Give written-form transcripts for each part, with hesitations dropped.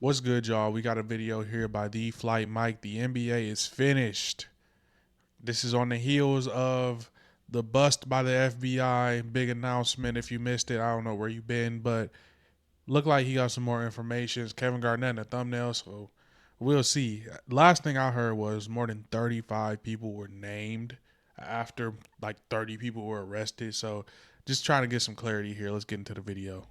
What's good, y'all? We got a video here by The Flight Mike. The NBA is finished. This is on the heels of the bust by the FBI. Big announcement. If you missed it, I don't know where you been, but looked like he got some more information. It's Kevin Garnett in the thumbnail, so we'll see. Last thing I heard was more than 35 people were named after like 30 people were arrested. So just trying to get some clarity here. Let's get into the video.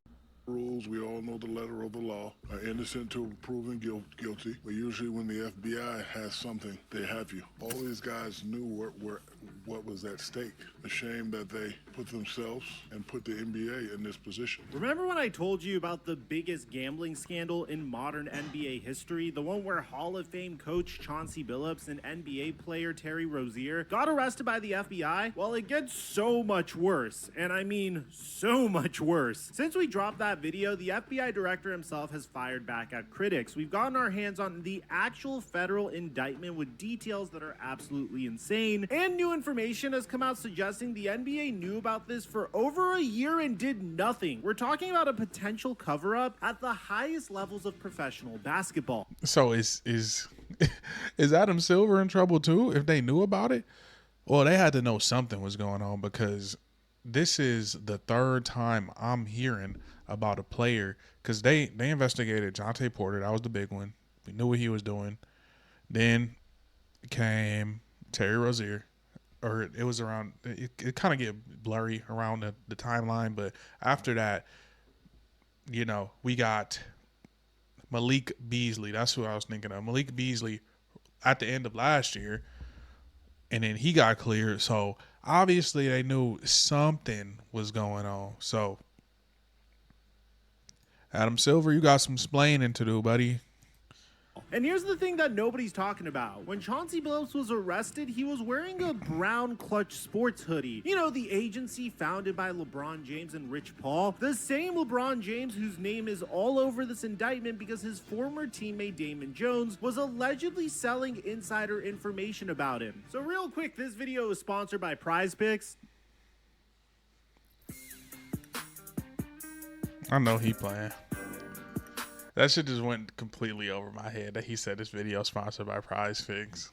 Rules, we all know the letter of the law. Innocent till proven guilty. But usually when the FBI has something, they have you. All these guys knew what was at stake. A shame that they put themselves and put the NBA in this position. Remember when I told you about the biggest gambling scandal in modern NBA history? The one where Hall of Fame coach Chauncey Billups and NBA player Terry Rozier got arrested by the FBI? Well, it gets so much worse. And I mean so much worse. Since we dropped that video, the FBI director himself has fired back at critics. We've gotten our hands on the actual federal indictment with details that are absolutely insane, and new information has come out suggesting the NBA knew about this for over a year and did nothing. We're talking about a potential cover-up at the highest levels of professional basketball. So is is Adam Silver in trouble too if they knew about it? Well, they had to know something was going on because this is the third time I'm hearing about a player because they investigated Jontay Porter. That was the big one. We knew what he was doing. Then came Terry Rozier, or it was around. It kind of get blurry around the timeline, but after that, we got Malik Beasley. That's who I was thinking of. Malik Beasley at the end of last year, and then he got cleared. So obviously they knew something was going on. So Adam Silver, you got some splaining to do, buddy. And here's the thing that nobody's talking about. When Chauncey Billups was arrested, he was wearing a brown Klutch sports hoodie. You know, the agency founded by LeBron James and Rich Paul. The same LeBron James whose name is all over this indictment because his former teammate Damon Jones was allegedly selling insider information about him. So real quick, this video is sponsored by Prize Picks. I know he playing. That shit just went completely over my head that he said this video is sponsored by Prize Figs.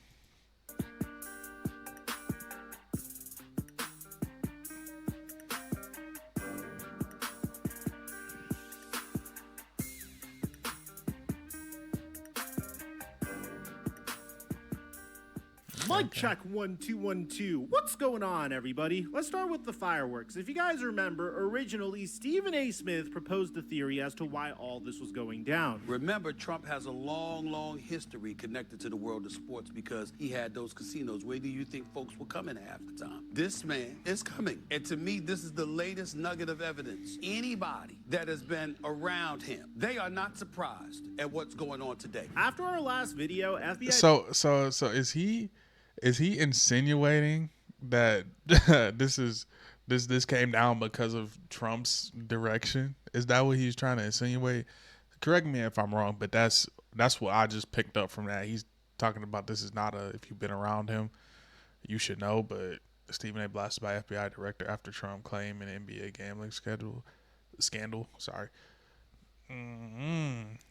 Mic check 1 2 1 2. What's going on, everybody? Let's start with the fireworks. If you guys remember, originally Stephen A. Smith proposed a theory as to why all this was going down. Remember, Trump has a long history connected to the world of sports because he had those casinos. Where do you think folks were coming half the time? This man is coming. And to me, this is the latest nugget of evidence. Anybody that has been around him, they are not surprised at what's going on today. After our last video, FBI... So is he insinuating that this came down because of Trump's direction? Is that what he's trying to insinuate? Correct me if I'm wrong, but that's what I just picked up from that. He's talking about this is not if you've been around him, you should know, but Stephen A. blasted by FBI director after Trump claim an NBA gambling scandal. Sorry.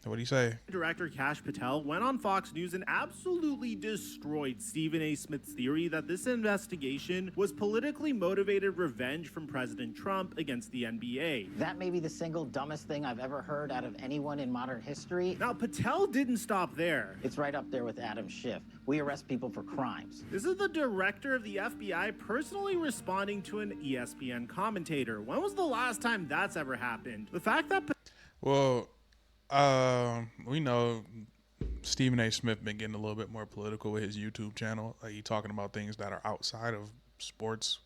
What do you say? Director Kash Patel went on Fox News and absolutely destroyed Stephen A. Smith's theory that this investigation was politically motivated revenge from President Trump against the NBA. That may be the single dumbest thing I've ever heard out of anyone in modern history. Now, Patel didn't stop there. It's right up there with Adam Schiff. We arrest people for crimes. This is the director of the FBI personally responding to an ESPN commentator. When was the last time that's ever happened? The fact that... Well, we know Stephen A. Smith been getting a little bit more political with his YouTube channel. Like, he talking about things that are outside of sports.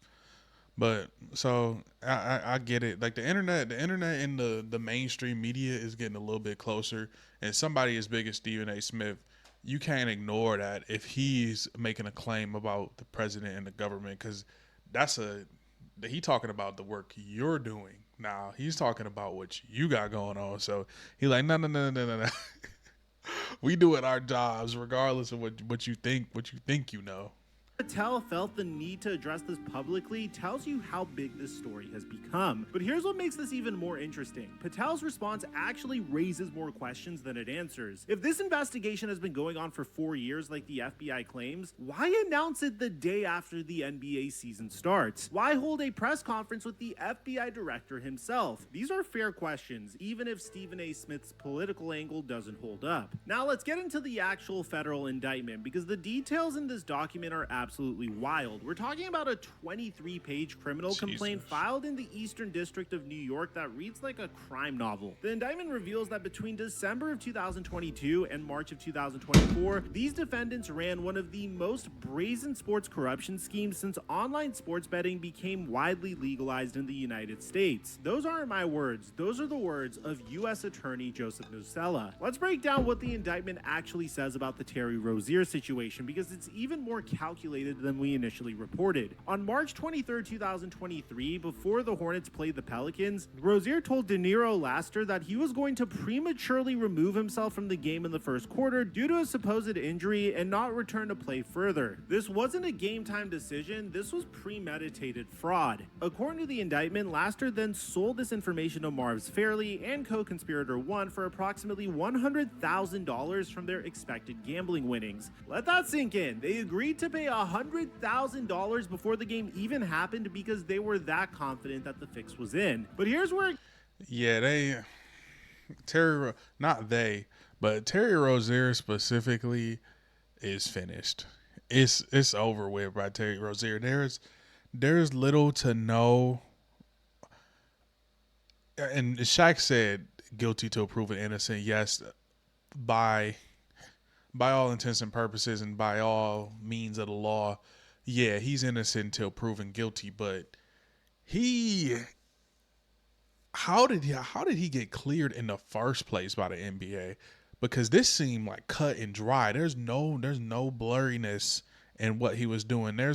But so I get it. Like the internet and the mainstream media is getting a little bit closer. And somebody as big as Stephen A. Smith, you can't ignore that if he's making a claim about the president and the government, because he talking about the work you're doing. Now he's talking about what you got going on. So he's like, no. We doing our jobs regardless of what you think you know. Patel felt the need to address this publicly tells you how big this story has become. But here's what makes this even more interesting. Patel's response actually raises more questions than it answers. If this investigation has been going on for 4 years like the FBI claims, why announce it the day after the NBA season starts? Why hold a press conference with the FBI director himself? These are fair questions, even if Stephen A. Smith's political angle doesn't hold up. Now let's get into the actual federal indictment, because the details in this document are absolutely wild. We're talking about a 23-page criminal complaint filed in the Eastern District of New York that reads like a crime novel. The indictment reveals that between December of 2022 and March of 2024, these defendants ran one of the most brazen sports corruption schemes since online sports betting became widely legalized in the United States. Those aren't my words. Those are the words of U.S. Attorney Joseph Nocella. Let's break down what the indictment actually says about the Terry Rozier situation, because it's even more calculated than we initially reported. On March 23, 2023, before the Hornets played the Pelicans, Rozier told De Niro Laster that he was going to prematurely remove himself from the game in the first quarter due to a supposed injury and not return to play further. This wasn't a game-time decision, this was premeditated fraud. According to the indictment, Laster then sold this information to Marv's Fairley and co-conspirator 1 for approximately $100,000 from their expected gambling winnings. Let that sink in. They agreed to pay $100,000 before the game even happened because they were that confident that the fix was in. But here's where but Terry Rozier specifically is finished. It's over with by Terry Rozier. There's little to no, and Shaq said guilty till proven innocent. Yes, by all intents and purposes and by all means of the law, yeah, he's innocent until proven guilty. But how did he get cleared in the first place by the NBA? Because this seemed like cut and dry. There's no blurriness in what he was doing. I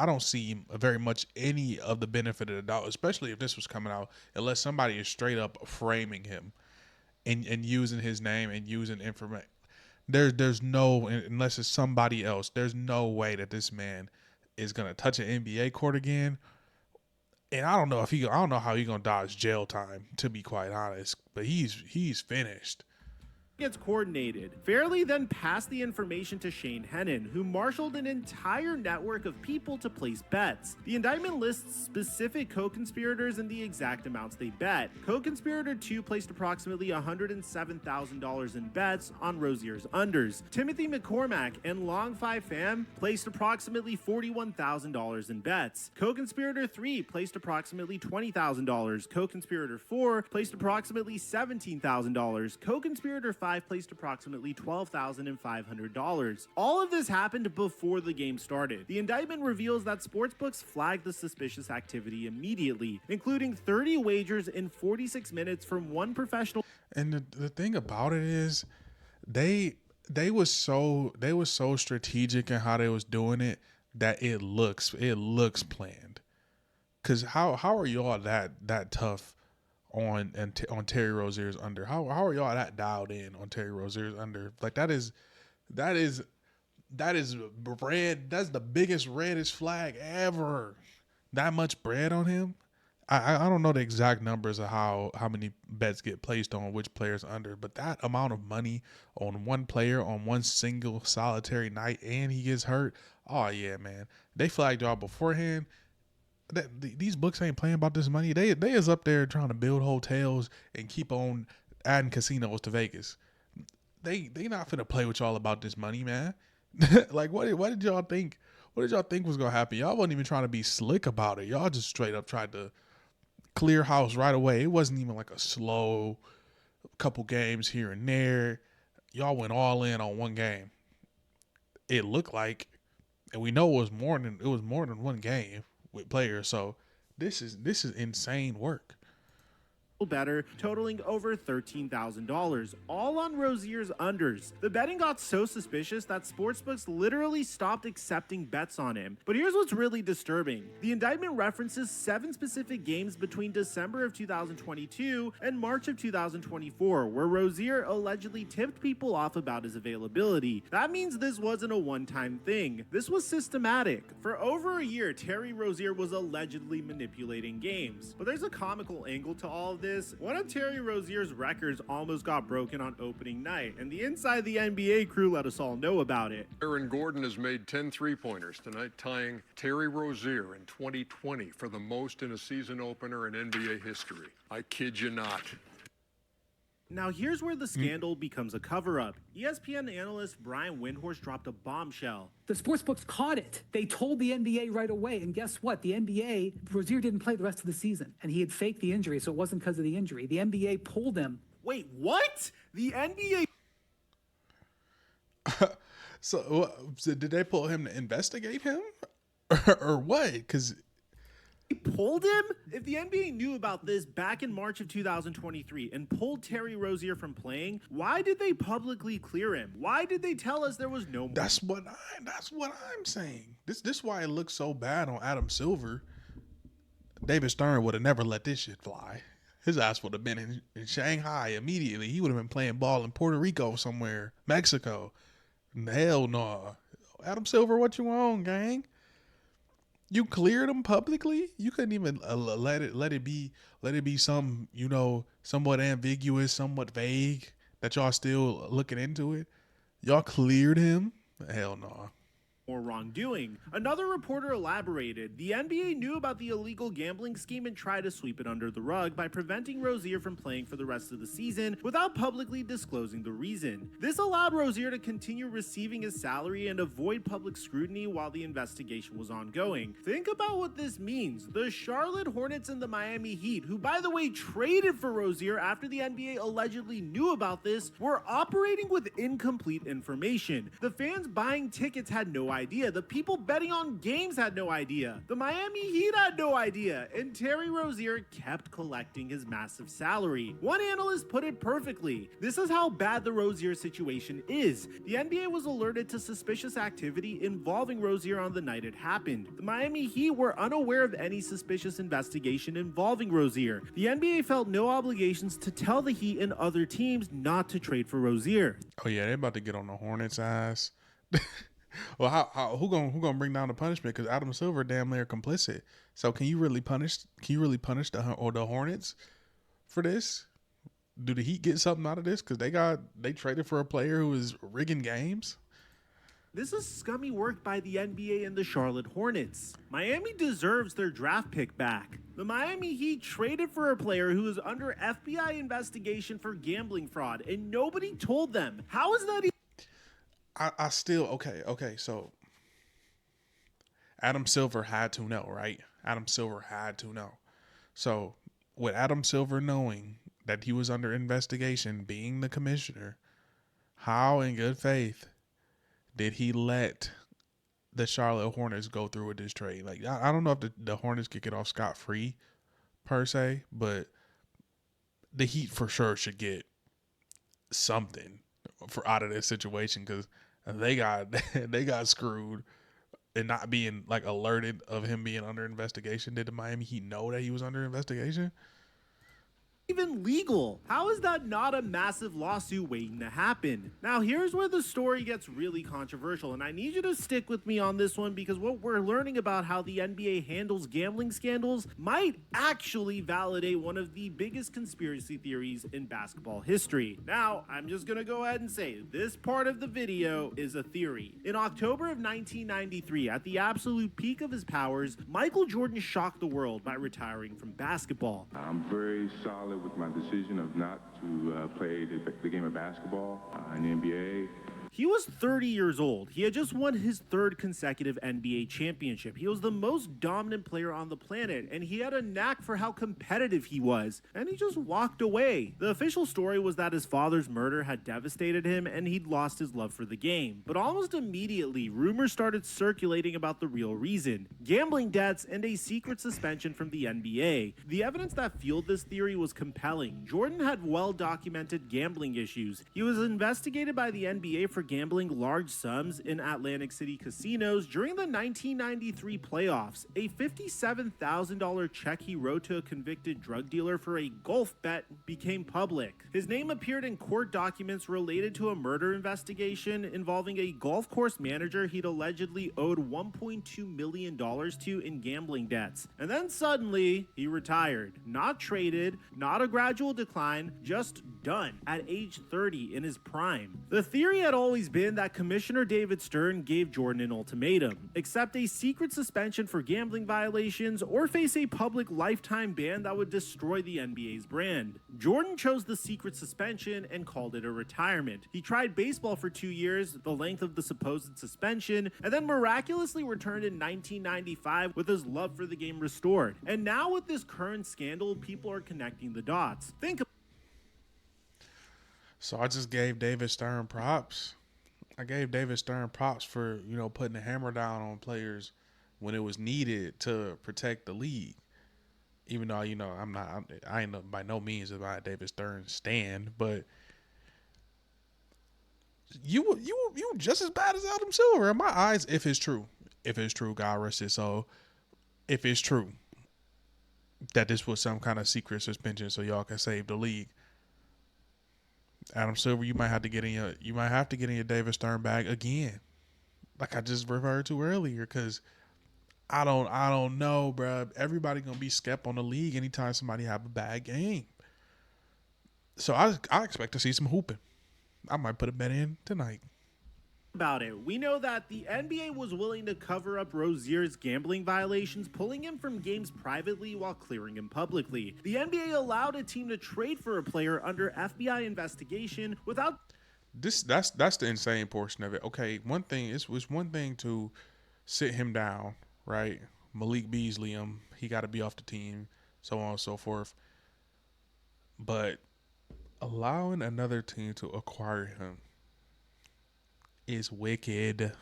don't see very much any of the benefit of the doubt, especially if this was coming out, unless somebody is straight up framing him and using his name and using information. There's no, unless it's somebody else, there's no way that this man is gonna touch an NBA court again. And I don't know how he's gonna dodge jail time, to be quite honest. But he's finished. Gets coordinated. Fairley then passed the information to Shane Hennon, who marshaled an entire network of people to place bets. The indictment lists specific co-conspirators and the exact amounts they bet. Co-conspirator 2 placed approximately $107,000 in bets on Rozier's unders. Timothy McCormack and Long 5 Fam placed approximately $41,000 in bets. Co-conspirator 3 placed approximately $20,000. Co-conspirator 4 placed approximately $17,000. Co-conspirator 5 placed approximately $12,500. All of this happened before the game started. The indictment reveals that sportsbooks flagged the suspicious activity immediately, including 30 wagers in 46 minutes from one professional. And the thing about it is, they was so strategic in how they was doing it that it looks planned. Cause how are y'all that tough on Terry Rozier's under? How are y'all that dialed in on Terry Rozier's under? Like that is red. That's the biggest reddest flag ever. That much bread on him. I don't know the exact numbers of how many bets get placed on which player's under, but that amount of money on one player on one single solitary night and he gets hurt. Oh yeah, man. They flagged y'all beforehand. These books ain't playing about this money. They is up there trying to build hotels and keep on adding casinos to Vegas. They not finna play with y'all about this money, man. Like what did y'all think? What did y'all think was gonna happen? Y'all wasn't even trying to be slick about it. Y'all just straight up tried to clear house right away. It wasn't even like a slow couple games here and there. Y'all went all in on one game. It looked like, and we know it was more than one game with players. So this is insane work. better, totaling over $13,000, all on Rozier's unders. The betting got so suspicious that sportsbooks literally stopped accepting bets on him. But here's what's really disturbing. The indictment references 7 specific games between December of 2022 and March of 2024, where Rozier allegedly tipped people off about his availability. That means this wasn't a one-time thing. This was systematic. For over a year, Terry Rozier was allegedly manipulating games. But there's a comical angle to all of this. One of Terry Rozier's records almost got broken on opening night, and the Inside the NBA crew let us all know about it. Aaron Gordon has made 10 three-pointers tonight, tying Terry Rozier in 2020 for the most in a season opener in NBA history. I kid you not. Now here's where the scandal becomes a cover-up. ESPN analyst Brian Windhorst dropped a bombshell. The sportsbooks caught it. They told the NBA right away, and guess what? The NBA, Rozier didn't play the rest of the season, and he had faked the injury, so it wasn't because of the injury. The NBA pulled him. Wait, what? The NBA... So did they pull him to investigate him? or what? Because... pulled him? If the NBA knew about this back in March of 2023 and pulled Terry Rozier from playing, why did they publicly clear him? Why did they tell us there was no more? That's what I'm saying. This why it looks so bad on Adam Silver. David Stern would have never let this shit fly. His ass would have been in Shanghai immediately. He would have been playing ball in Puerto Rico somewhere, Mexico. Hell no. Adam Silver, what you on, gang? You cleared him publicly. You couldn't even let it be some, somewhat ambiguous, somewhat vague that y'all still looking into it. Y'all cleared him. Hell no. Or wrongdoing. Another reporter elaborated, the NBA knew about the illegal gambling scheme and tried to sweep it under the rug by preventing Rozier from playing for the rest of the season without publicly disclosing the reason. This allowed Rozier to continue receiving his salary and avoid public scrutiny while the investigation was ongoing. Think about what this means. The Charlotte Hornets and the Miami Heat, who by the way traded for Rozier after the NBA allegedly knew about this, were operating with incomplete information. The fans buying tickets had no idea. The people betting on games had no idea. The Miami Heat had no idea. And Terry Rozier kept collecting his massive salary. One analyst put it perfectly. This is how bad the Rozier situation is. The NBA was alerted to suspicious activity involving Rozier on the night it happened. The Miami Heat were unaware of any suspicious investigation involving Rozier. The NBA felt no obligations to tell the Heat and other teams not to trade for Rozier. Oh yeah, they about to get on the Hornets' ass. Well, who gonna bring down the punishment? Because Adam Silver damn near complicit. So can you really punish the Hornets for this? Do the Heat get something out of this? Because they traded for a player who is rigging games. This is scummy work by the NBA and the Charlotte Hornets. Miami deserves their draft pick back. The Miami Heat traded for a player who is under FBI investigation for gambling fraud, and nobody told them. How is that even? I still, okay, so Adam Silver had to know, right? Adam Silver had to know. So with Adam Silver knowing that he was under investigation, being the commissioner, how in good faith did he let the Charlotte Hornets go through with this trade? Like, I don't know if the Hornets could get off scot-free per se, but the Heat for sure should get something for out of this situation, because they got screwed and not being like alerted of him being under investigation. Did the Miami Heat know that he was under investigation? Even legal? How is that not a massive lawsuit waiting to happen? Now here's where the story gets really controversial, and I need you to stick with me on this one, because what we're learning about how the NBA handles gambling scandals might actually validate one of the biggest conspiracy theories in basketball history. Now, I'm just gonna go ahead and say this part of the video is a theory. In October of 1993, at the absolute peak of his powers, Michael Jordan shocked the world by retiring from basketball. I'm very solid with my decision of not to play the game of basketball in the NBA. He was 30 years old. He had just won his third consecutive NBA championship. He was the most dominant player on the planet, and he had a knack for how competitive he was, and he just walked away. The official story was that his father's murder had devastated him, and he'd lost his love for the game. But almost immediately, rumors started circulating about the real reason: gambling debts and a secret suspension from the NBA. The evidence that fueled this theory was compelling. Jordan had well-documented gambling issues. He was investigated by the NBA for gambling large sums in Atlantic City casinos during the 1993 playoffs. A $57,000 check he wrote to a convicted drug dealer for a golf bet became public. His name appeared in court documents related to a murder investigation involving a golf course manager he'd allegedly owed $1.2 million to in gambling debts. And then suddenly, he retired. Not traded, not a gradual decline, just done at age 30 in his prime. The theory had always been that Commissioner David Stern gave Jordan an ultimatum: accept a secret suspension for gambling violations or face a public lifetime ban that would destroy the NBA's brand. Jordan chose the secret suspension and called it a retirement. He tried baseball for 2 years, the length of the supposed suspension, and then miraculously returned in 1995 with his love for the game restored. And now with this current scandal, people are connecting the dots. So I just gave David Stern props. I gave David Stern props for, putting the hammer down on players when it was needed to protect the league. Even though, I ain't by no means about David Stern's stand, but you just as bad as Adam Silver in my eyes, if it's true. If it's true, God rest his soul. If it's true that this was some kind of secret suspension so y'all can save the league, Adam Silver, you might have to get in your David Stern bag again, like I just referred to earlier, because I don't know, bro. Everybody gonna be skeptical on the league anytime somebody have a bad game. So I expect to see some hooping. I might put a bet in tonight. About it. We know that the NBA was willing to cover up Rozier's gambling violations, pulling him from games privately while clearing him publicly. The NBA allowed a team to trade for a player under FBI investigation without... That's the insane portion of it. Okay, it was one thing to sit him down, right? Malik Beasley him, he got to be off the team, so on and so forth. But allowing another team to acquire him is wicked.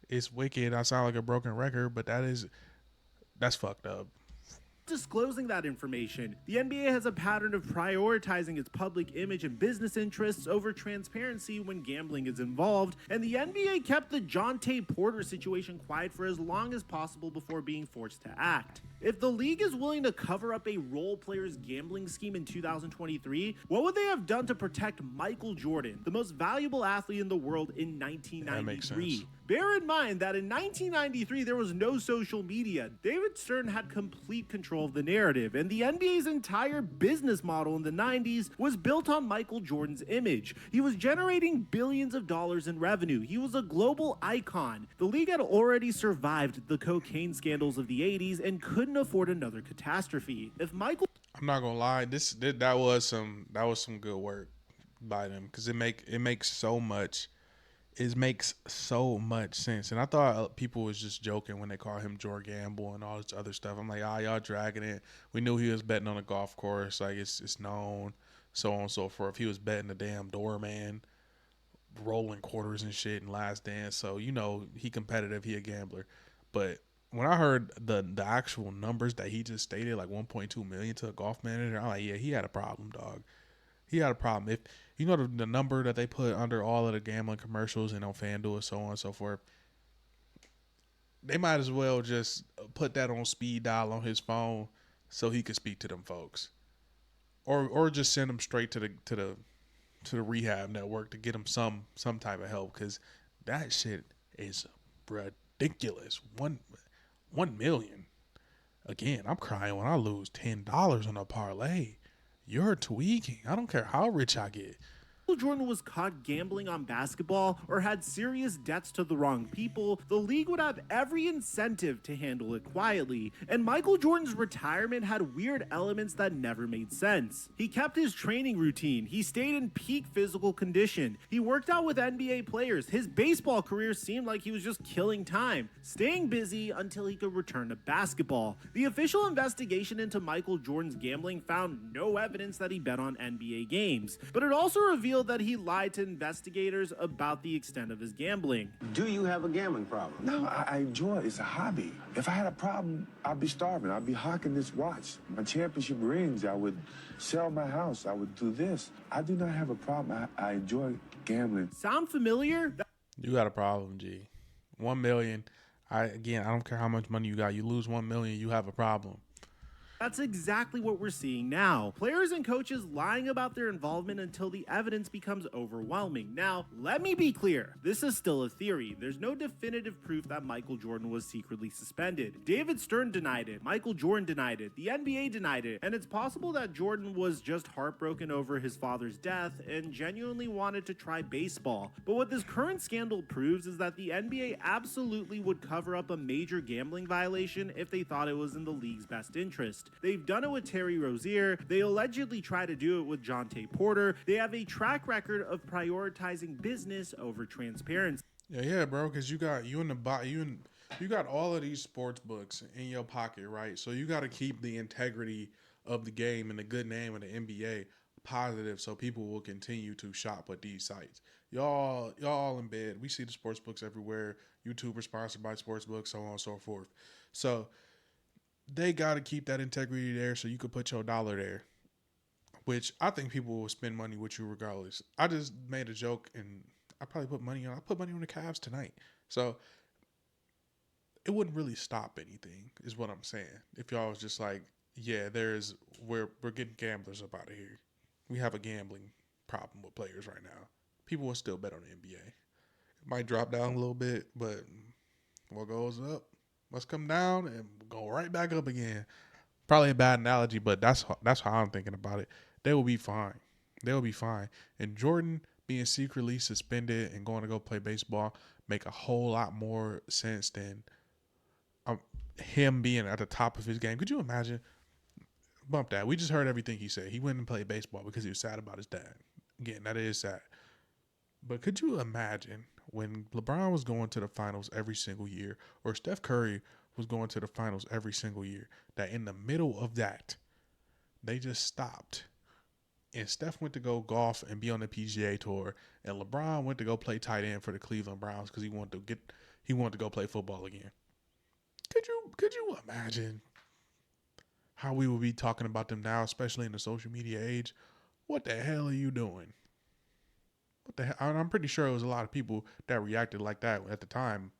It's wicked. I sound like a broken record, but that's fucked up. Disclosing that information. The NBA has a pattern of prioritizing its public image and business interests over transparency when gambling is involved, and the NBA kept the Jontay Porter situation quiet for as long as possible before being forced to act. If the league is willing to cover up a role player's gambling scheme in 2023, what would they have done to protect Michael Jordan, the most valuable athlete in the world in 1993? That makes sense. Bear in mind that in 1993, there was no social media. David Stern had complete control of the narrative, and the NBA's entire business model in the 90s was built on Michael Jordan's image. He was generating billions of dollars in revenue. He was a global icon. The league had already survived the cocaine scandals of the 80s and couldn't afford another catastrophe. If Michael... I'm not gonna lie, that was some good work by them, because it makes so much sense. And I thought people was just joking when they call him Jordan Gamble and all this other stuff. I'm like, y'all dragging it. We knew he was betting on a golf course, like it's known, so on and so forth. He was betting the damn doorman, rolling quarters and shit in Last Dance. So he competitive, he a gambler. But when I heard the actual numbers that he just stated, like 1.2 million to a golf manager, I'm like, yeah, he had a problem, dog. He had a problem. If the number that they put under all of the gambling commercials and on FanDuel, so on and so forth, they might as well just put that on speed dial on his phone so he could speak to them folks, or just send him straight to the rehab network to get him some type of help, because that shit is ridiculous. 1 million. Again, I'm crying when I lose $10 on a parlay. You're tweaking. I don't care how rich I get. Jordan was caught gambling on basketball or had serious debts to the wrong people, the league would have every incentive to handle it quietly, and Michael Jordan's retirement had weird elements that never made sense. He kept his training routine, he stayed in peak physical condition, he worked out with NBA players, his baseball career seemed like he was just killing time, staying busy until he could return to basketball. The official investigation into Michael Jordan's gambling found no evidence that he bet on NBA games, but it also revealed that he lied to investigators about the extent of his gambling. Do you have a gambling problem? No, I enjoy it. It's a hobby. If I had a problem, I'd be starving. I'd be hawking this watch. My championship rings, I would sell my house. I would do this. I do not have a problem. I enjoy gambling. Sound familiar? You got a problem, G. 1 million. I don't care how much money you got. You lose 1 million, you have a problem. That's exactly what we're seeing now. Players and coaches lying about their involvement until the evidence becomes overwhelming. Now, let me be clear. This is still a theory. There's no definitive proof that Michael Jordan was secretly suspended. David Stern denied it. Michael Jordan denied it. The NBA denied it. And it's possible that Jordan was just heartbroken over his father's death and genuinely wanted to try baseball. But what this current scandal proves is that the NBA absolutely would cover up a major gambling violation if they thought it was in the league's best interest. They've done it with Terry Rozier. They allegedly try to do it with Jontay Porter. They have a track record of prioritizing business over transparency. Yeah, bro, because you got all of these sports books in your pocket, right? So you got to keep the integrity of the game and the good name of the NBA positive, so people will continue to shop at these sites. Y'all in bed. We see the sports books everywhere. YouTubers sponsored by sports books, so on and so forth. So they got to keep that integrity there so you could put your dollar there, which I think people will spend money with you regardless. I just made a joke and I probably put money on the Cavs tonight. So it wouldn't really stop anything is what I'm saying. If y'all was just like, yeah, we're getting gamblers up out of here. We have a gambling problem with players right now. People will still bet on the NBA. It might drop down a little bit, but what goes up must come down and go right back up again. Probably a bad analogy, but that's how I'm thinking about it. They will be fine. They will be fine. And Jordan being secretly suspended and going to go play baseball make a whole lot more sense than him being at the top of his game. Could you imagine? Bump that. We just heard everything he said. He went and played baseball because he was sad about his dad. Again, that is sad. But could you imagine when LeBron was going to the finals every single year, or Steph Curry was going to the finals every single year, that in the middle of that, they just stopped. And Steph went to go golf and be on the PGA Tour, and LeBron went to go play tight end for the Cleveland Browns because he wanted to go play football again. Could you imagine how we would be talking about them now, especially in the social media age? What the hell are you doing? What the hell? I'm pretty sure it was a lot of people that reacted like that at the time.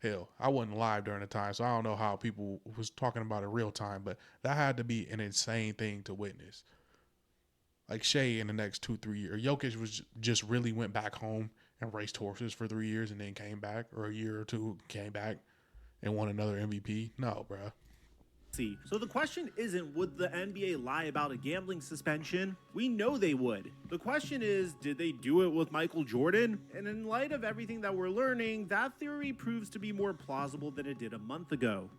Hell, I wasn't live during the time, so I don't know how people was talking about it real time, but that had to be an insane thing to witness. Like Shea in the next 2-3 years. Jokic was just really went back home and raced horses for 3 years and then came back, or a year or two, came back and won another MVP. No, bruh. So the question isn't, would the NBA lie about a gambling suspension? We know they would. The question is, did they do it with Michael Jordan? And in light of everything that we're learning, that theory proves to be more plausible than it did a month ago.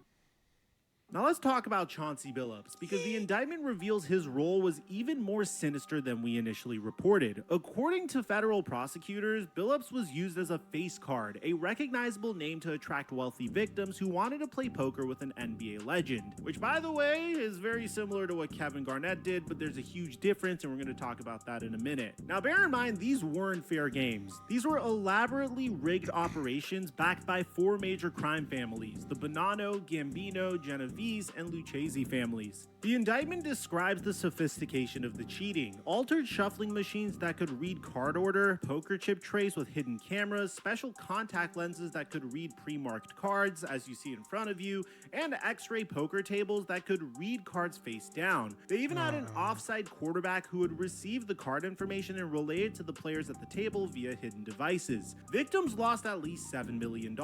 Now let's talk about Chauncey Billups, because the indictment reveals his role was even more sinister than we initially reported. According to federal prosecutors, Billups was used as a face card, a recognizable name to attract wealthy victims who wanted to play poker with an NBA legend, which, by the way, is very similar to what Kevin Garnett did, but there's a huge difference, and we're going to talk about that in a minute. Now bear in mind, these weren't fair games. These were elaborately rigged operations backed by 4 major crime families: the Bonanno, Gambino, Genovese, and Lucchese families. The indictment describes the sophistication of the cheating: altered shuffling machines that could read card order, poker chip trays with hidden cameras, special contact lenses that could read pre-marked cards as you see in front of you, and x-ray poker tables that could read cards face down. They even had an offside quarterback who would receive the card information and relay it to the players at the table via hidden devices. Victims lost at least $7 million.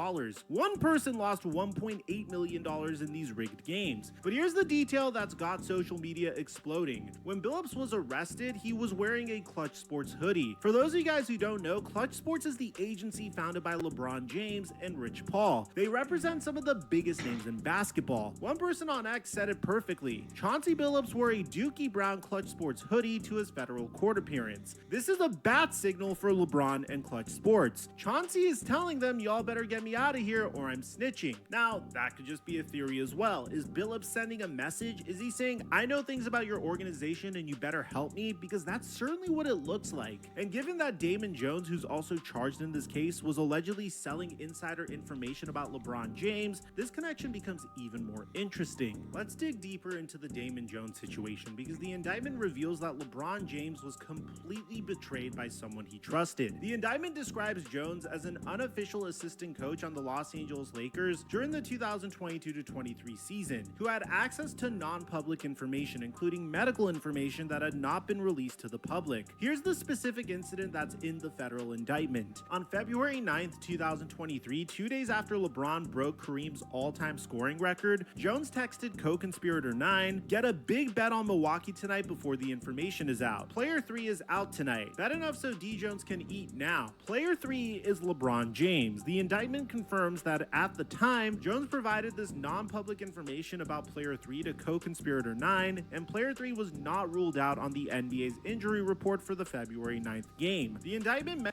One person lost $1.8 million in these rigged games. But here's the detail that's got social media exploding. When Billups was arrested, he was wearing a Klutch Sports hoodie. For those of you guys who don't know, Klutch Sports is the agency founded by LeBron James and Rich Paul. They represent some of the biggest names in basketball. One person on X said it perfectly. Chauncey Billups wore a Dookie Brown Klutch Sports hoodie to his federal court appearance. This is a bat signal for LeBron and Klutch Sports. Chauncey is telling them, y'all better get me out of here or I'm snitching. Now, that could just be a theory as well. Is Billups sending a message? Is he saying, I know things about your organization and you better help me? Because that's certainly what it looks like. And given that Damon Jones, who's also charged in this case, was allegedly selling insider information about LeBron James, this connection becomes even more interesting. Let's dig deeper into the Damon Jones situation because the indictment reveals that LeBron James was completely betrayed by someone he trusted. The indictment describes Jones as an unofficial assistant coach on the Los Angeles Lakers during the 2022-23 season, who had access to non-public information, including medical information that had not been released to the public. Here's the specific incident that's in the federal indictment. On February 9th, 2023, 2 days after LeBron broke Kareem's all-time scoring record, Jones texted co-conspirator 9, get a big bet on Milwaukee tonight before the information is out. Player 3 is out tonight. Bet enough so D. Jones can eat now. Player 3 is LeBron James. The indictment confirms that at the time, Jones provided this non-public information about Player 3 to co-conspirator 9, and Player 3 was not ruled out on the NBA's injury report for the February 9th game. The indictment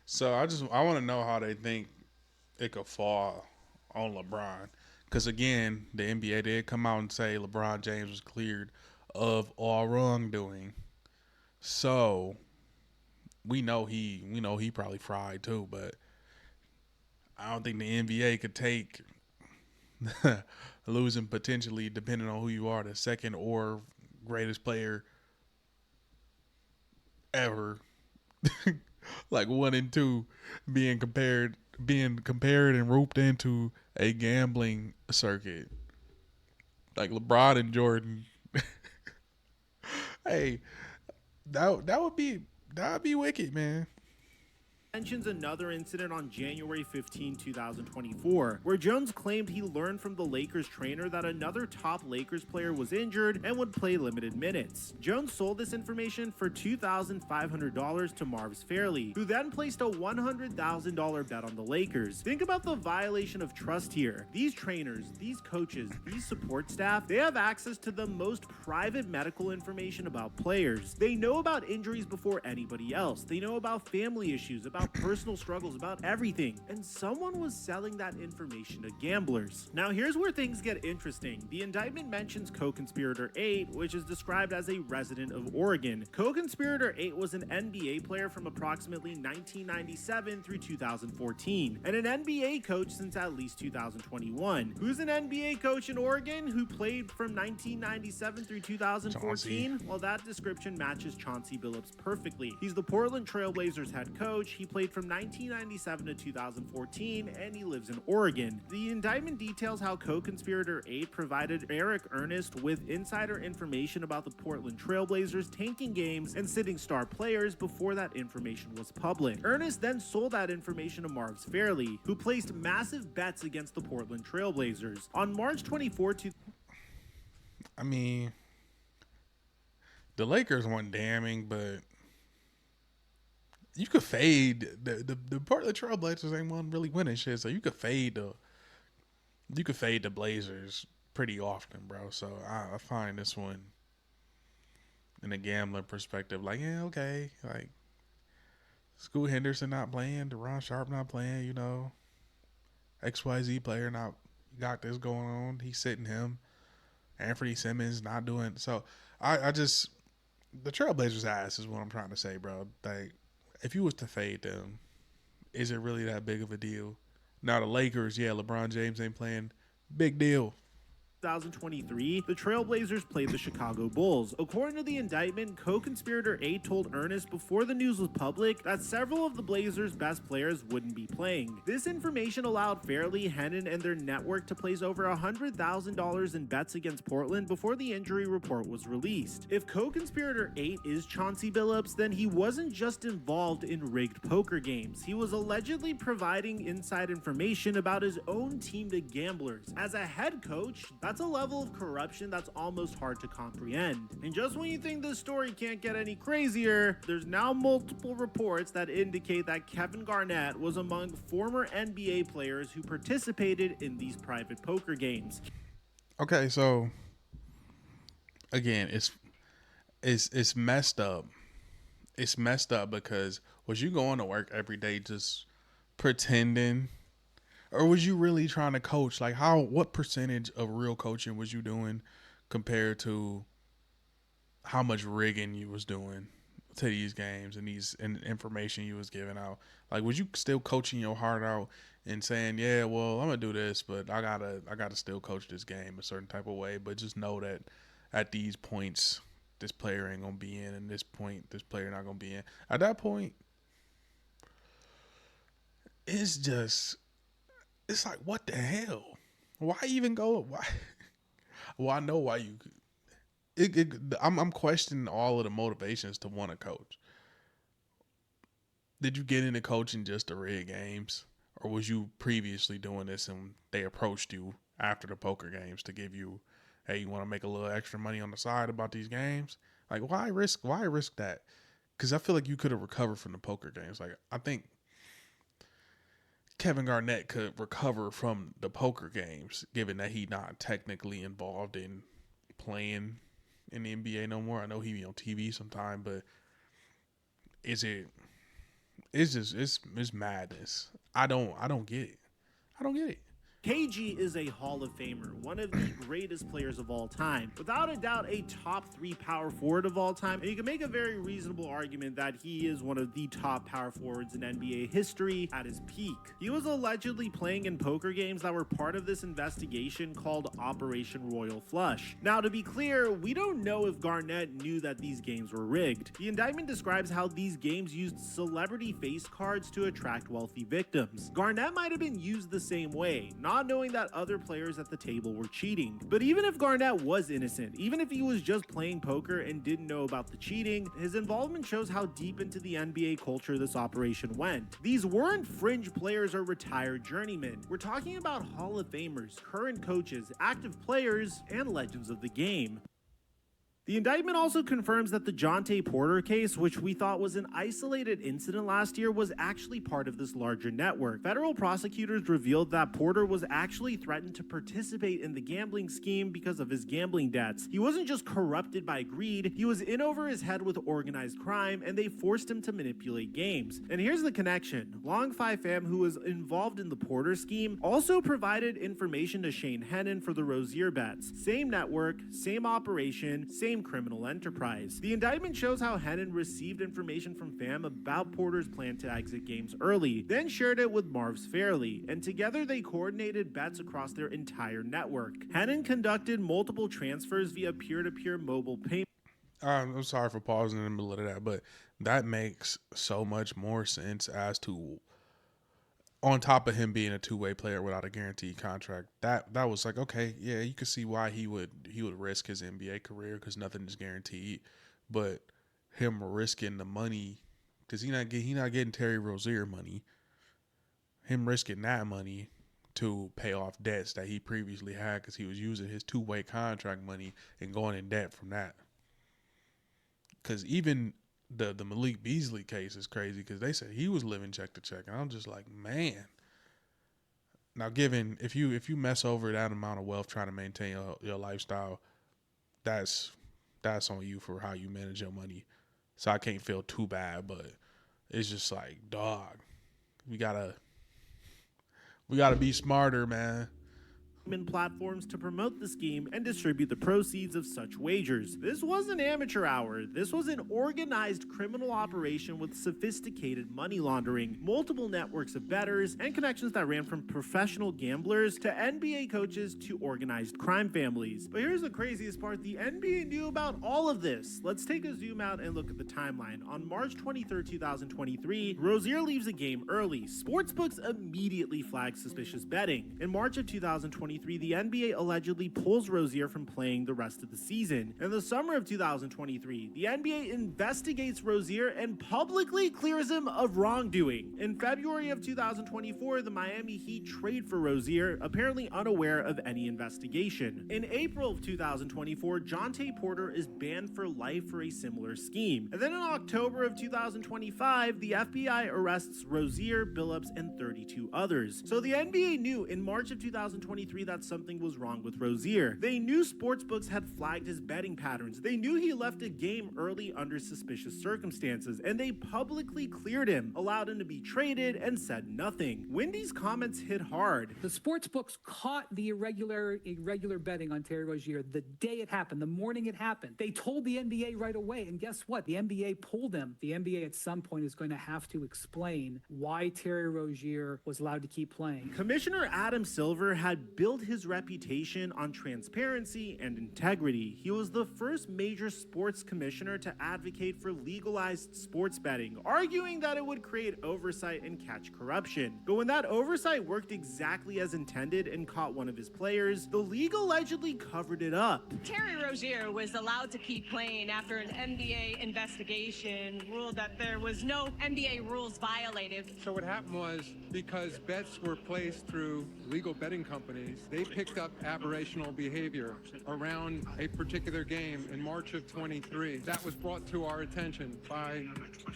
So I want to know how they think it could fall on LeBron. Because again, the NBA did come out and say LeBron James was cleared of all wrongdoing. So we know he probably fried too, but I don't think the NBA could take losing potentially, depending on who you are, the second or greatest player ever. Like 1 and 2 being compared and roped into a gambling circuit. Like LeBron and Jordan. Hey, that would be wicked, man. mentions another incident on January 15, 2024, where Jones claimed he learned from the Lakers trainer that another top Lakers player was injured and would play limited minutes. Jones sold this information for $2,500 to Marv's Fairley, who then placed a $100,000 bet on the Lakers. Think about the violation of trust here. These trainers, these coaches, these support staff, they have access to the most private medical information about players. They know about injuries before anybody else. They know about family issues, about personal struggles, about everything. And someone was selling that information to gamblers. Now here's where things get interesting. The indictment mentions co-conspirator 8, which is described as a resident of Oregon. Co-conspirator 8 was an NBA player from approximately 1997 through 2014, and an NBA coach since at least 2021. Who's an NBA coach in Oregon who played from 1997 through 2014? Chauncey. Well, that description matches Chauncey Billups perfectly. He's the Portland Trail Blazers head coach. He played from 1997 to 2014, and he lives in Oregon. The indictment details how co-conspirator 8 provided Eric Ernest with insider information about the Portland Trail Blazers tanking games and sitting star players before that information was public. Ernest then sold that information to Marv's Fairley, who placed massive bets against the Portland Trail Blazers. On March 24, I mean, the Lakers weren't damning, but you could fade the Portland Trail Blazers ain't one really winning shit, so you could fade the Blazers pretty often, bro. So I find this one in a gambler perspective, like, yeah, okay, like Scoot Henderson not playing, Deron Sharp not playing, you know, XYZ player not got this going on. He's sitting him. Anthony Simmons not doing so. I just the Trailblazers ass is what I'm trying to say, bro. Like, if you was to fade them, is it really that big of a deal? Now the Lakers, yeah, LeBron James ain't playing. Big deal. 2023, the Trailblazers played the Chicago Bulls. According to the indictment, co-conspirator 8 told Ernest before the news was public that several of the Blazers' best players wouldn't be playing. This information allowed Fairley, Hennon, and their network to place over $100,000 in bets against Portland before the injury report was released. If co-conspirator 8 is Chauncey Billups, then he wasn't just involved in rigged poker games. He was allegedly providing inside information about his own team to gamblers. As a head coach, That's a level of corruption that's almost hard to comprehend. And just when you think this story can't get any crazier, there's now multiple reports that indicate that Kevin Garnett was among former NBA players who participated in these private poker games. Okay, so again, it's messed up. It's messed up because was you going to work every day just pretending, or was you really trying to coach? Like, what percentage of real coaching was you doing compared to how much rigging you was doing to these games and information you was giving out? Like, was you still coaching your heart out and saying, yeah, well, I'm gonna do this, but I gotta still coach this game a certain type of way, but just know that at these points this player ain't gonna be in, and this point this player not gonna be in. At that point, it's like, what the hell? Why even go? Why? Well, I know why you. I'm questioning all of the motivations to want to coach. Did you get into coaching just to rig games, or was you previously doing this and they approached you after the poker games to give you, hey, you want to make a little extra money on the side about these games? Like, why risk that? Because I feel like you could have recovered from the poker games. Like, I think Kevin Garnett could recover from the poker games, given that he not technically involved in playing in the NBA no more. I know he be on TV sometime, but it's madness. I don't get it. I don't get it. KG is a Hall of Famer, one of the greatest players of all time. Without a doubt, a top 3 power forward of all time. And you can make a very reasonable argument that he is one of the top power forwards in NBA history at his peak. He was allegedly playing in poker games that were part of this investigation called Operation Royal Flush. Now, to be clear, we don't know if Garnett knew that these games were rigged. The indictment describes how these games used celebrity face cards to attract wealthy victims. Garnett might have been used the same way, not knowing that other players at the table were cheating. But even if Garnett was innocent, even if he was just playing poker and didn't know about the cheating, his involvement shows how deep into the NBA culture this operation went. These weren't fringe players or retired journeymen. We're talking about Hall of Famers, current coaches, active players, and legends of the game. The indictment also confirms that the Jontay Porter case, which we thought was an isolated incident last year, was actually part of this larger network. Federal prosecutors revealed that Porter was actually threatened to participate in the gambling scheme because of his gambling debts. He wasn't just corrupted by greed, he was in over his head with organized crime, and they forced him to manipulate games. And here's the connection. Long 5 fam, who was involved in the Porter scheme, also provided information to Shane Hennon for the Rozier bets. Same network, same operation, same criminal enterprise. The indictment shows how Hennon received information from fam about Porter's plan to exit games early, then shared it with Marv's Fairley, and together they coordinated bets across their entire network. Hennon conducted multiple transfers via peer-to-peer mobile payment. I'm sorry for pausing in the middle of that, but that makes so much more sense as to, on top of him being a two-way player without a guaranteed contract, that was like, okay, yeah, you could see why he would risk his NBA career because nothing is guaranteed. But him risking the money, because he not getting Terry Rozier money, him risking that money to pay off debts that he previously had because he was using his two-way contract money and going in debt from that. Because even the Malik Beasley case is crazy because they said he was living check to check, and I'm just like, man. Now, given if you mess over that amount of wealth trying to maintain your lifestyle, that's on you for how you manage your money. So I can't feel too bad, but it's just like, dog, we gotta be smarter, man. Platforms to promote the scheme and distribute the proceeds of such wagers. This wasn't amateur hour. This was an organized criminal operation with sophisticated money laundering, multiple networks of bettors, and connections that ran from professional gamblers to NBA coaches to organized crime families. But here's the craziest part. The NBA knew about all of this. Let's take a zoom out and look at the timeline. On March 23, 2023, Rozier leaves a game early. Sportsbooks immediately flag suspicious betting. In March of 2023, 2023, the NBA allegedly pulls Rozier from playing the rest of the season. In the summer of 2023, the NBA investigates Rozier and publicly clears him of wrongdoing. In February of 2024, the Miami Heat trade for Rozier, apparently unaware of any investigation. In April of 2024, Jontay Porter is banned for life for a similar scheme. And then in October of 2025, the FBI arrests Rozier, Billups, and 32 others. So the NBA knew in March of 2023 that something was wrong with Rozier. They knew sportsbooks had flagged his betting patterns. They knew he left a game early under suspicious circumstances, and they publicly cleared him, allowed him to be traded, and said nothing. Wendy's comments hit hard. The sports books caught the irregular betting on Terry Rozier the day it happened, the morning it happened. They told the NBA right away, and guess what? The NBA pulled him. The NBA at some point is going to have to explain why Terry Rozier was allowed to keep playing. Commissioner Adam Silver had built his reputation on transparency and integrity. He was the first major sports commissioner to advocate for legalized sports betting, arguing that it would create oversight and catch corruption. But when that oversight worked exactly as intended and caught one of his players, the league allegedly covered it up. Terry Rozier was allowed to keep playing after an NBA investigation ruled that there was no NBA rules violated. So what happened was, because bets were placed through legal betting companies, they picked up aberrational behavior around a particular game in March of 23. That was brought to our attention by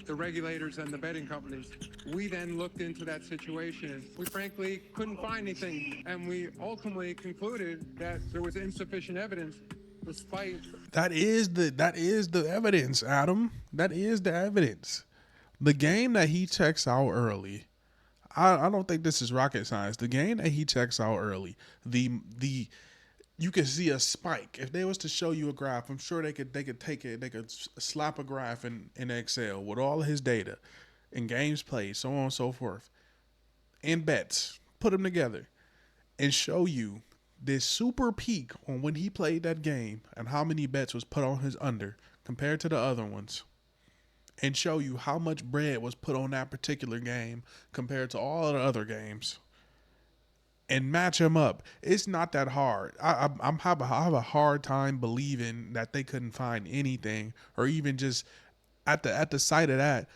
the regulators and the betting companies. We then looked into that situation. We frankly couldn't find anything, and we ultimately concluded that there was insufficient evidence despite... That is the evidence, Adam. That is the evidence. The game that he checks out early, I don't think this is rocket science. The game that he checks out early, you can see a spike. If they was to show you a graph, I'm sure they could take it. They could slap a graph in Excel with all of his data, and games played, so on and so forth, and bets. Put them together, and show you this super peak on when he played that game and how many bets was put on his under compared to the other ones, and show you how much bread was put on that particular game compared to all of the other games, and match them up. It's not that hard. I have a hard time believing that they couldn't find anything, or even just at the sight of that,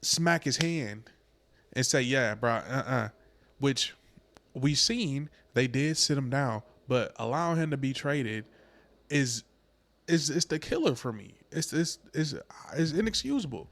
smack his hand and say, yeah, bro, which we seen they did sit him down, but allowing him to be traded is the killer for me. It's inexcusable.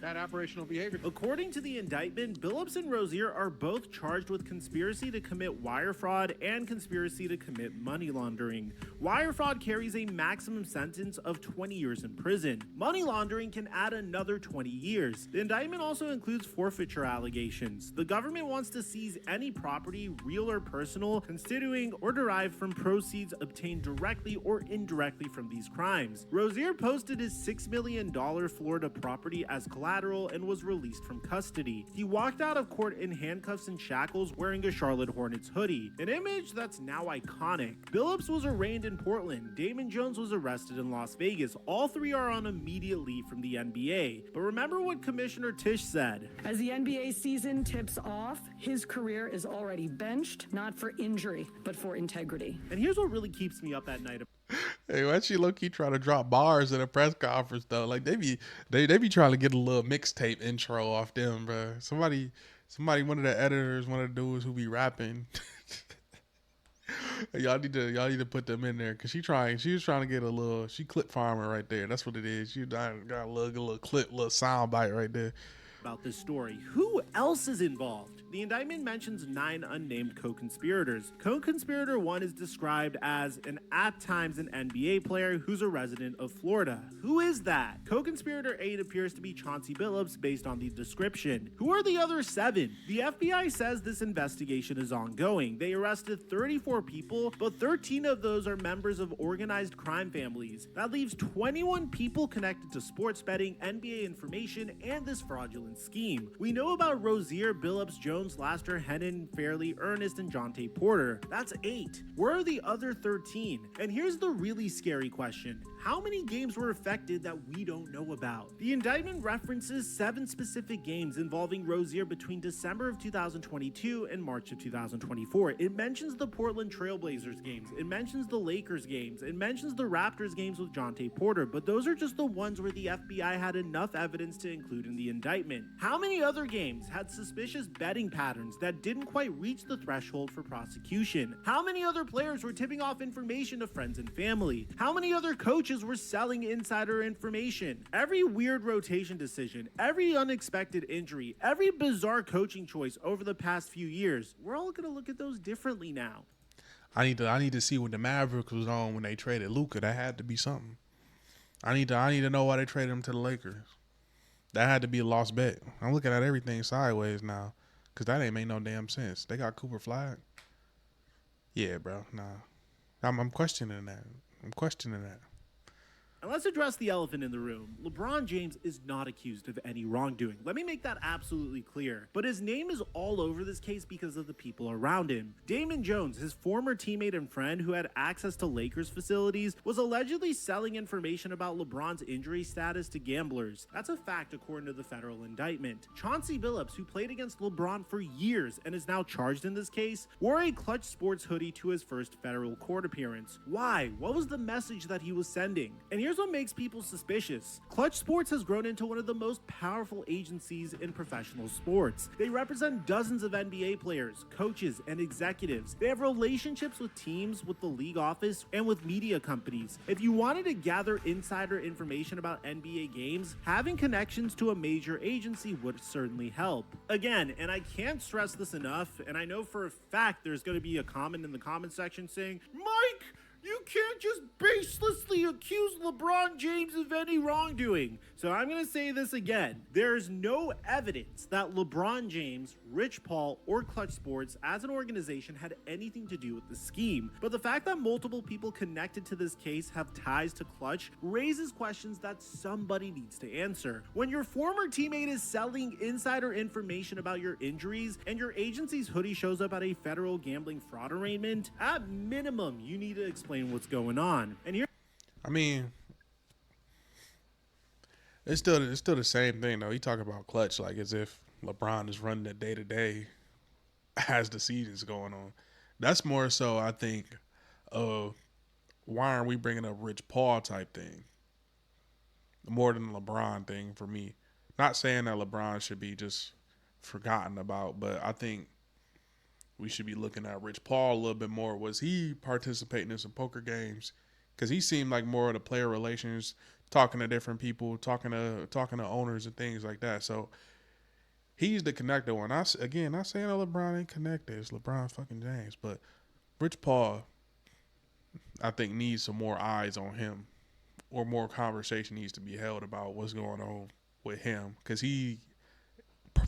That operational behavior. According to the indictment, Billups and Rozier are both charged with conspiracy to commit wire fraud and conspiracy to commit money laundering. Wire fraud carries a maximum sentence of 20 years in prison. Money laundering can add another 20 years. The indictment also includes forfeiture allegations. The government wants to seize any property, real or personal, constituting or derived from proceeds obtained directly or indirectly from these crimes. Rozier posted his $6 million Florida property as collateral and was released from custody. He walked out of court in handcuffs and shackles wearing a Charlotte Hornets hoodie, an image that's now iconic. Billups was arraigned in Portland. Damon Jones was arrested in Las Vegas. All three are on immediate leave from the NBA. But remember what Commissioner Tisch said. As the NBA season tips off, his career is already benched, not for injury, but for integrity. And here's what really keeps me up at night. Hey, why she low-key trying to drop bars in a press conference though? Like they be trying to get a little mixtape intro off them, bro. Somebody, one of the editors, one of the dudes who be rapping. y'all need to put them in there, because she was trying to get a little, she clip farmer right there. That's what it is. She got a little clip, little sound bite right there. About this story. Who else is involved? The indictment mentions 9 unnamed co-conspirators. Co-conspirator 1 is described as at times an NBA player who's a resident of Florida. Who is that? Co-conspirator 8 appears to be Chauncey Billups based on the description. Who are the other 7? The FBI says this investigation is ongoing. They arrested 34 people, but 13 of those are members of organized crime families. That leaves 21 people connected to sports betting, NBA information, and this fraudulent scheme. We know about Rozier, Billups, Jones, Laster, Hennon, Fairley, Ernest, and Jontay Porter. That's 8. Where are the other 13? And here's the really scary question. How many games were affected that we don't know about? The indictment references 7 specific games involving Rozier between December of 2022 and March of 2024. It mentions the Portland Trailblazers games, it mentions the Lakers games, it mentions the Raptors games with Jontay Porter, but those are just the ones where the FBI had enough evidence to include in the indictment. How many other games had suspicious betting patterns that didn't quite reach the threshold for prosecution? How many other players were tipping off information to friends and family? How many other coaches were selling insider information? Every weird rotation decision, every unexpected injury, every bizarre coaching choice over the past few years, we're all gonna look at those differently now. I need to see what the Mavericks was on when they traded Luka. That had to be something. I need to know why they traded him to the Lakers. That had to be a lost bet. I'm looking at everything sideways now, cause that ain't make no damn sense. They got Cooper Flag. Yeah, bro. Nah, I'm questioning that. And let's address the elephant in the room. LeBron James is not accused of any wrongdoing. Let me make that absolutely clear. But his name is all over this case because of the people around him. Damon Jones, his former teammate and friend who had access to Lakers facilities, was allegedly selling information about LeBron's injury status to gamblers. That's a fact according to the federal indictment. Chauncey Billups, who played against LeBron for years and is now charged in this case, wore a Klutch Sports hoodie to his first federal court appearance. Why? What was the message that he was sending? And here's what makes people suspicious. Klutch Sports has grown into one of the most powerful agencies in professional sports. They represent dozens of NBA players, coaches, and executives. They have relationships with teams, with the league office, and with media companies. If you wanted to gather insider information about NBA games, having connections to a major agency would certainly help. Again, and I can't stress this enough, and I know for a fact there's going to be a comment in the comment section saying, Mike, you can't just baselessly accuse LeBron James of any wrongdoing. So I'm going to say this again. There's no evidence that LeBron James, Rich Paul, or Klutch Sports as an organization had anything to do with the scheme. But the fact that multiple people connected to this case have ties to Klutch raises questions that somebody needs to answer. When your former teammate is selling insider information about your injuries and your agency's hoodie shows up at a federal gambling fraud arraignment, at minimum, you need to explain what's going on. And here, I mean, it's still the same thing though. He talk about Klutch like as if LeBron is running it day to day as the season's going on. That's more so, I think, why aren't we bringing up Rich Paul type thing more than the LeBron thing for me. Not saying that LeBron should be just forgotten about, but I think we should be looking at Rich Paul a little bit more. Was he participating in some poker games? Because he seemed like more of the player relations, talking to different people, talking to owners and things like that. So he's the connector one. Not saying that LeBron ain't connected. It's LeBron fucking James. But Rich Paul, I think, needs some more eyes on him, or more conversation needs to be held about what's going on with him, because he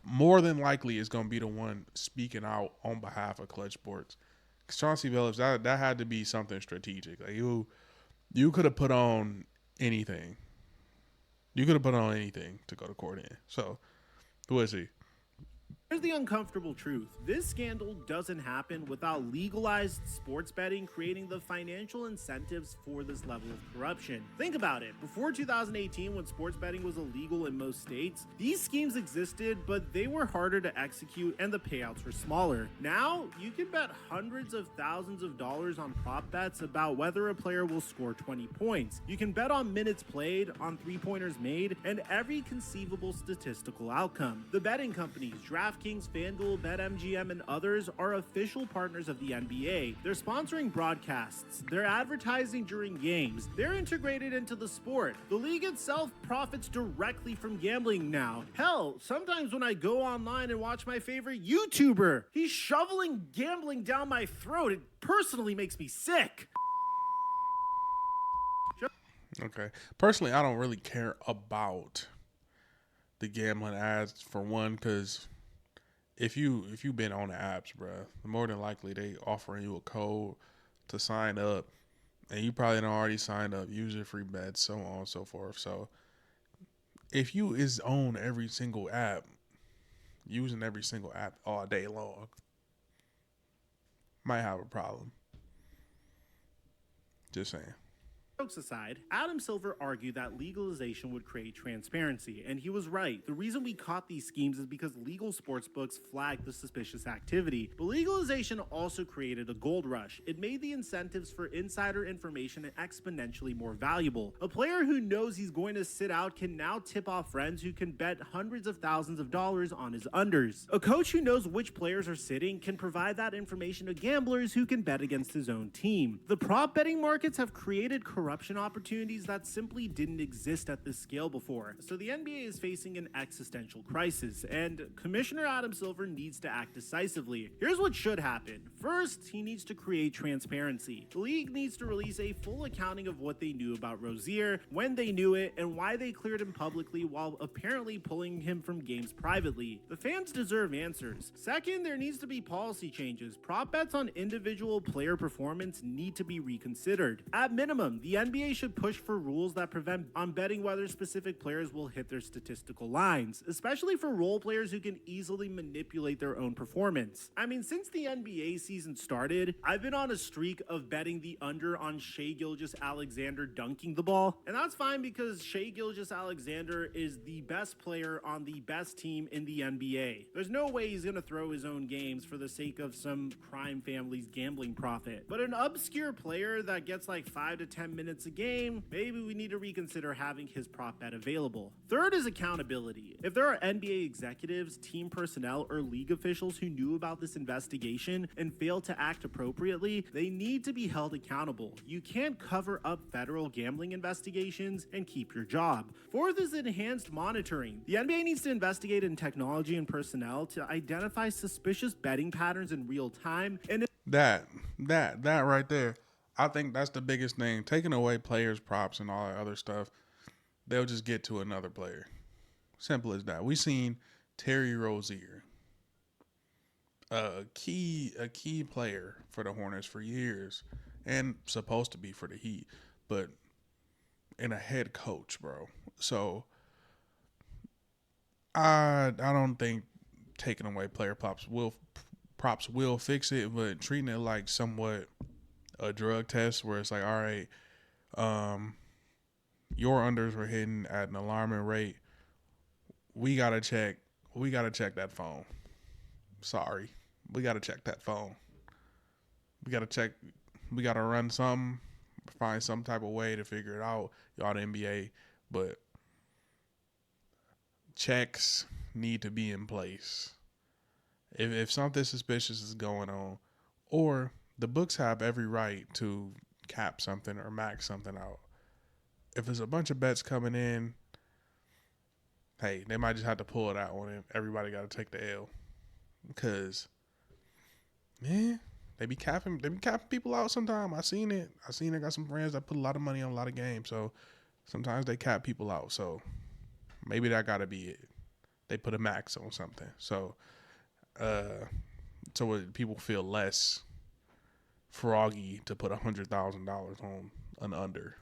more than likely is going to be the one speaking out on behalf of Klutch Sports. Because Chauncey Billups, that had to be something strategic. Like you could have put on anything. You could have put on anything to go to court in. So who is he? Here's the uncomfortable truth. This scandal doesn't happen without legalized sports betting creating the financial incentives for this level of corruption. Think about it. Before 2018, when sports betting was illegal in most states, these schemes existed, but they were harder to execute and the payouts were smaller. Now, you can bet hundreds of thousands of dollars on prop bets about whether a player will score 20 points. You can bet on minutes played, on three-pointers made, and every conceivable statistical outcome. The betting companies, DraftKings, FanDuel, BetMGM, and others are official partners of the NBA. They're sponsoring broadcasts. They're advertising during games. They're integrated into the sport. The league itself profits directly from gambling now. Hell, sometimes when I go online and watch my favorite YouTuber, he's shoveling gambling down my throat. It personally makes me sick. Okay. Personally, I don't really care about the gambling ads, for one, because if you've been on the apps, bro, more than likely they offering you a code to sign up, and you probably done already signed up, user-free bets, so on and so forth. So if you is on every single app, using every single app all day long. Might have a problem. Just saying. Jokes aside, Adam Silver argued that legalization would create transparency, and he was right. The reason we caught these schemes is because legal sportsbooks flagged the suspicious activity. But legalization also created a gold rush. It made the incentives for insider information exponentially more valuable. A player who knows he's going to sit out can now tip off friends who can bet hundreds of thousands of dollars on his unders. A coach who knows which players are sitting can provide that information to gamblers who can bet against his own team. The prop betting markets have created corruption opportunities that simply didn't exist at this scale before. So the NBA is facing an existential crisis, and Commissioner Adam Silver needs to act decisively. Here's what should happen. First, he needs to create transparency. The league needs to release a full accounting of what they knew about Rozier, when they knew it, and why they cleared him publicly while apparently pulling him from games privately. The fans deserve answers. Second, there needs to be policy changes. Prop bets on individual player performance need to be reconsidered. At minimum, the NBA should push for rules that prevent on betting whether specific players will hit their statistical lines, especially for role players who can easily manipulate their own performance. I mean, since the NBA season started, I've been on a streak of betting the under on Shai Gilgeous-Alexander dunking the ball, and that's fine because Shai Gilgeous-Alexander is the best player on the best team in the NBA. There's no way he's gonna throw his own games for the sake of some crime family's gambling profit. But an obscure player that gets like 5 to 10 minutes a game, maybe we need to reconsider having his prop bet available. Third is accountability. If there are NBA executives, team personnel, or league officials who knew about this investigation and failed to act appropriately, they need to be held accountable. You can't cover up federal gambling investigations and keep your job. Fourth is enhanced monitoring. The NBA needs to investigate in technology and personnel to identify suspicious betting patterns in real time and That right there. I think that's the biggest thing. Taking away players' props and all that other stuff, they'll just get to another player. Simple as that. We seen Terry Rozier, a key player for the Hornets for years, and supposed to be for the Heat, but in a head coach, bro. So I don't think taking away player props will fix it, but treating it like somewhat a drug test where it's like, all right, your unders were hitting at an alarming rate. We gotta check that phone. Sorry. We gotta check that phone. We gotta run something, find some type of way to figure it out. Y'all the NBA, but checks need to be in place. If something suspicious is going on, or the books have every right to cap something or max something out. If there's a bunch of bets coming in, hey, they might just have to pull it out on it. Everybody got to take the L. Because, man, they be capping people out sometimes. I seen it. Got some friends that put a lot of money on a lot of games. So sometimes they cap people out. So maybe that got to be it. They put a max on something. So people feel less froggy to put $100,000 on an under.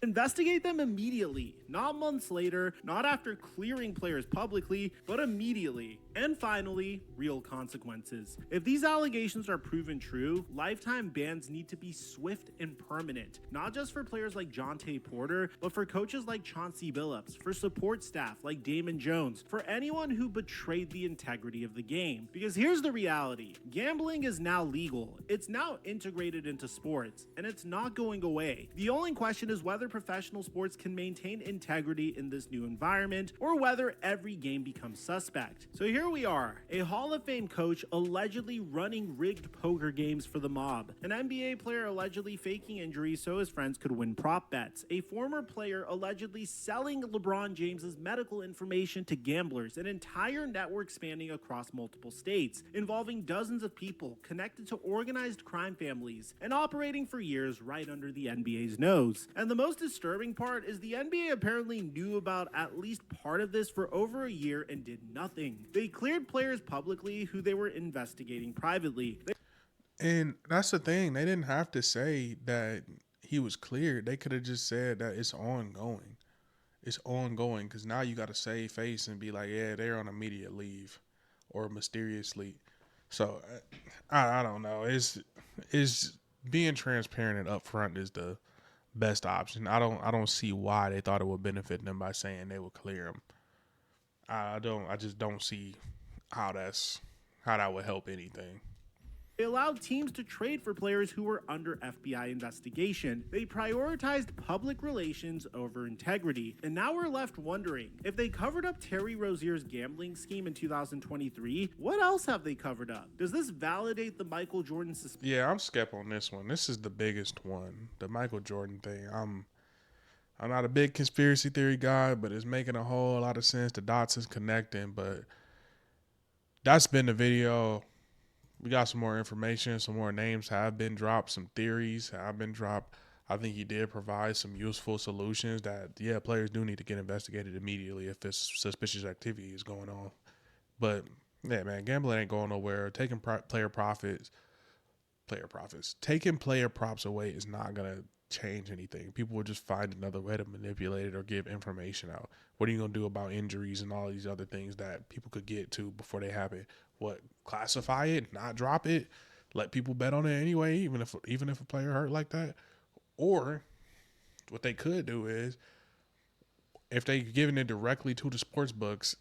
Investigate them immediately, not months later, not after clearing players publicly, but immediately. And finally, real consequences. If these allegations are proven true, lifetime bans need to be swift and permanent, not just for players like Jontay Porter, but for coaches like Chauncey Billups, for support staff like Damon Jones, for anyone who betrayed the integrity of the game. Because here's the reality. Gambling is now legal. It's now integrated into sports, and it's not going away. The only question is whether professional sports can maintain integrity in this new environment, or whether every game becomes suspect. So here we are, a Hall of Fame coach allegedly running rigged poker games for the mob, an NBA player allegedly faking injuries so his friends could win prop bets, a former player allegedly selling LeBron James's medical information to gamblers, an entire network spanning across multiple states, involving dozens of people connected to organized crime families, and operating for years right under the NBA's nose. And the most disturbing part is the NBA apparently knew about at least part of this for over a year and did nothing. They cleared players publicly who they were investigating privately. And that's the thing. They didn't have to say that he was cleared. They could have just said that it's ongoing. It's ongoing because now you got to save face and be like, yeah, they're on immediate leave. or mysteriously. So I don't know. It's being transparent and upfront is the best option. I don't see why they thought it would benefit them by saying they would clear him. I just don't see how that would help anything. They allowed teams to trade for players who were under FBI investigation. They prioritized public relations over integrity. And now we're left wondering, if they covered up Terry Rozier's gambling scheme in 2023, what else have they covered up? Does this validate the Michael Jordan suspicion? Yeah, I'm skeptical on this one. This is the biggest one, the Michael Jordan thing. I'm not a big conspiracy theory guy, but it's making a whole lot of sense. The dots is connecting, but that's been the video. We got some more information, some more names have been dropped, some theories have been dropped. I think he did provide some useful solutions that, yeah, players do need to get investigated immediately if this suspicious activity is going on. But, yeah, man, gambling ain't going nowhere. Taking player props away is not going to change anything. People will just find another way to manipulate it or give information out. What are you going to do about injuries and all these other things that people could get to before they happen? What, classify it, not drop it, let people bet on it anyway, even if a player hurt like that? Or what they could do is, if they giving it directly to the sports books,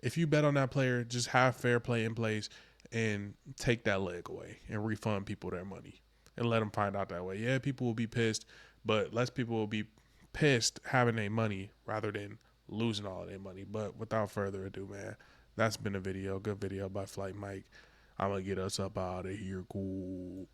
if you bet on that player, just have fair play in place and take that leg away and refund people their money and let them find out that way. Yeah, people will be pissed, but less people will be pissed having their money rather than losing all of their money. But without further ado, man, that's been a video. Good video by Flight Mike. I'm going to get us up out of here. Cool.